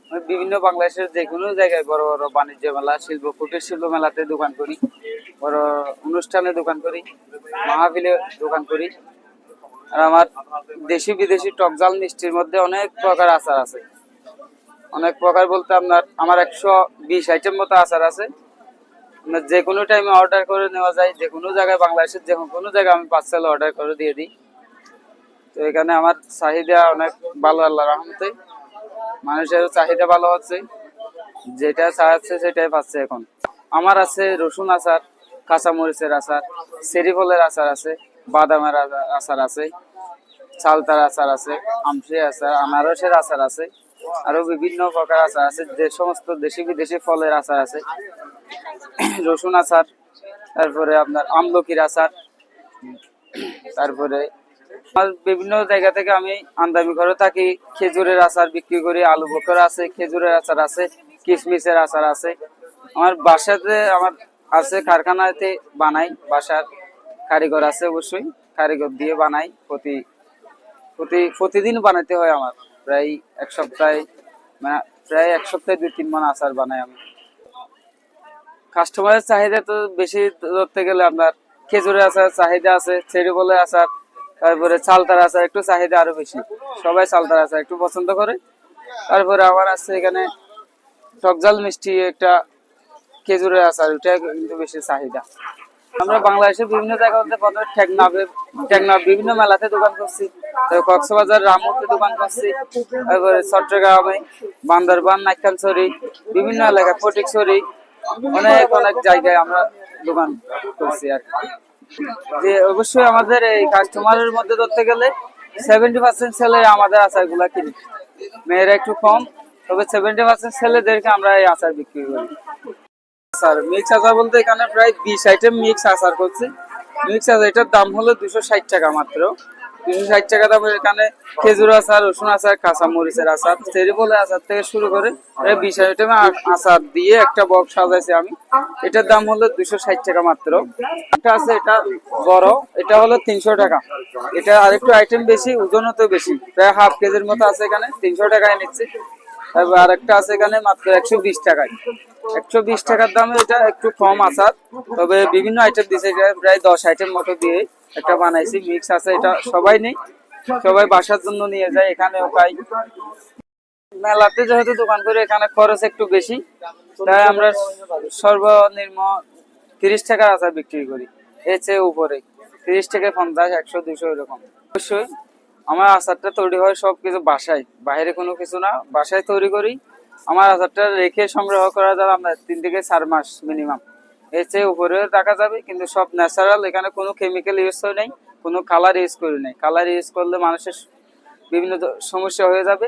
আমি বিভিন্ন বাংলাদেশের যে কোনো জায়গায় বড় বড় বাণিজ্য মেলা, শিল্প কুটির শিল্প মেলাতে দোকান করি, বড় অনুষ্ঠানে দোকান করি, মাহফিলে দোকান করি। আর আমার দেশি বিদেশি টকজাল মিষ্টির মধ্যে অনেক প্রকার আচার আছে। অনেক প্রকার বলতে আমার 120 আইটেম মতো আচার আছে। যে কোনো টাইমে অর্ডার করে নেওয়া যায়, যে কোনো জায়গায়, বাংলাদেশের যে কোনো জায়গায় আমি পার্সেল অর্ডার করে দিয়ে দিই। তো এখানে আমার চাহিদা অনেক ভালো, আল্লাহর রহমতে মানুষের চাহিদা ভালো হচ্ছে, যেটা চাচ্ছে সেটাই পাচ্ছে এখন। আমার আছে রসুন আচার, কাঁচামরিচের আচার, চেরি ফলের আচার আছে, বাদামের আচার আছে, চালতার আচার আছে, আমসি আচার, আনারসের আচার আছে, আরো বিভিন্ন প্রকার আচার আছে। যে সমস্ত দেশি বিদেশি ফলের আচার আছে, রসুন আচার, তারপরে আপনার আমলকির আচার, তারপরে বিভিন্ন জায়গা থেকে আমি আমদানি করে থাকি। খেজুরের আচার বিক্রি করি, আলু বখরা আছে, খেজুরের আচার আছে, কিশমিশের আচার আছে। আমার বাসাতে আমার আছে, কারখানাতে বানাই, বাসার কারিগর আছে, অবশ্যই কারিগর দিয়ে বানাই। প্রতিদিন বানাতে হয় আমার, প্রায় এক সপ্তাহে, মানে প্রায় এক সপ্তাহে 2-3 মণ আচার বানাই আমি। কাস্টমারের চাহিদা তো বেশি ধরতে গেলে আপনার খেজুরের আচার চাহিদা আছে, চেরি ফলের আচার, তারপরে চালতার আচার একটু চাহিদা আরো বেশি। সবাই চালতার আচার একটু পছন্দ করে। তারপরে আমার আছে এখানে টকজাল মিষ্টি একটা, খেজুরের আচার, ওটা কিন্তু বেশি চাহিদা। আমরা বাংলাদেশের বিভিন্ন জায়গা মধ্যে প্রথমে টেকনাফ বিভিন্ন মেলাতে দোকান করছি, কক্সবাজার রামুতে দোকান করছি, তারপরে চট্টগ্রামে, বান্দরবান, নাইক্ষ্যংছড়ি, বিভিন্ন এলাকা, ফটিকছড়ি, অনেক অনেক জায়গায় আমরা দোকান করছি। আর যে অবশ্যই আমাদের এই কাস্টমারের মধ্যে ধরতে গেলে 70% ছেলে আমাদের আচারগুলা কিনে, মেয়েরা একটু কম, তবে 70% ছেলেদেরকে আমরা এই আচার বিক্রি করি। স্যার মিক্স আচার বলতে এখানে প্রায় 20 আইটেম মিক্স আচার করছি। মিক্স আচার এটার দাম হলো 260 টাকা মাত্র। 260 টাকা দামের এখানে খেজুর আচার, রসুন আচার, কাঁচা মরিচের আচার, চেরি ফলের আচার থেকে শুরু করে 20 আইটেম আচার দিয়ে একটা বক্স সাজাইছি আমি। এটার দাম হলো 260 টাকা মাত্র। একটা আছে, এটা বড়, এটা হলো 300 টাকা। এটা আরেকটু আইটেম বেশি, ওজনও তো বেশি, প্রায় হাফ কেজির মতো আছে, এখানে 300 টাকায় নিচ্ছে। তারপর আরেকটা আছে এখানে মাত্র 120 টাকায়। 120 টাকার দামে এটা একটু কম আচার, তবে বিভিন্ন আইটেম দিয়েছে, প্রায় 10 আইটেম মতো দিয়ে একটা বানাইছি মিক্স আছে। এটা সবাই নেই, সবাই বাসার জন্য নিয়ে যায়, এখানেও পাই। মেলাতে যেহেতু দোকান করে এখানে খরচ একটু বেশি, তাই আমরা সর্বনিম্ন 30 টাকার আচার বিক্রি করি। এর চেয়ে উপরে 30 থেকে 50, 100, 200 এরকম। অবশ্যই আমার আচারটা তৈরি হয় সবকিছু বাসায়, বাইরে কোনো কিছু না, বাসায় তৈরি করি। আমার আচারটা রেখে সংগ্রহ করা যাবে আমরা 3 থেকে 4 মাস মিনিমাম। এর চেয়ে উপরেও রাখা যাবে, কিন্তু সব ন্যাচারাল, এখানে কোনো কেমিক্যাল ইউজ করে নাই, কোনো কালার ইউজ করি নাই। কালার ইউজ করলে মানুষের বিভিন্ন সমস্যা হয়ে যাবে।